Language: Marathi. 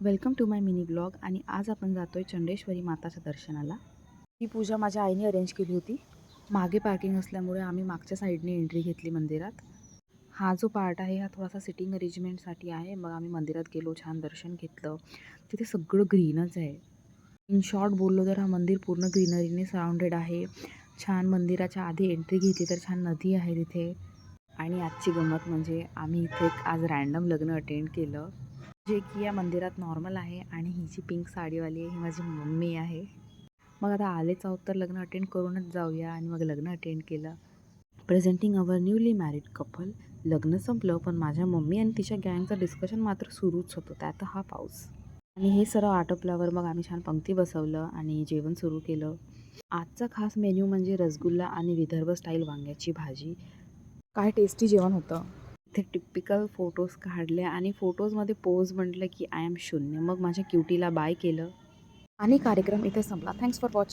Welcome to my mini blog. आणि आज आपण जातोय चंडेश्वरी माताच्या दर्शनाला. ही पूजा माझ्या आईने अरेंज केली होती. मागे पार्किंग असल्यामुळे आम्ही मागच्या साईडने एंट्री घेतली मंदिरात. हा जो पार्ट आहे हा थोडासा सिटिंग अरेंजमेंटसाठी आहे. मग आम्ही मंदिरात गेलो, छान दर्शन घेतलं. तिथे सगळं ग्रीनच आहे. इन शॉर्ट बोललो तर हा मंदिर पूर्ण ग्रीनरीने सराउंडेड आहे. छान मंदिराच्या आधी एंट्री घेतली तर छान नदी आहे तिथे. आणि आजची गंमत म्हणजे आम्ही इथे आज रँडम लग्न अटेंड केलं, जे की या मंदिरात नॉर्मल आहे. आणि ही जी पिंक साडीवाली आहे ही माझी मम्मी आहे. मग आता आलेच आहोत तर लग्न अटेंड करूनच जाऊया. आणि मग लग्न अटेंड केलं. Presenting our newly married couple. लग्न संपलं पण माझ्या मम्मी आणि तिच्या गँगचं डिस्कशन मात्र सुरूच होतं. त्यात हा पाऊस. आणि हे सर्व आटोपल्यावर मग आम्ही छान पंक्ती बसवलं आणि जेवण सुरू केलं. आजचा खास मेन्यू म्हणजे रसगुल्ला आणि विदर्भ स्टाईल वांग्याची भाजी. काय टेस्टी जेवण होतं. इथे टिपिकल फोटोज काढले आणि फोटोजमध्ये पोज म्हटलं की आय एम शून्य. मग माझ्या क्युटीला बाय केलं आणि कार्यक्रम इथे संपला. Thanks for watching.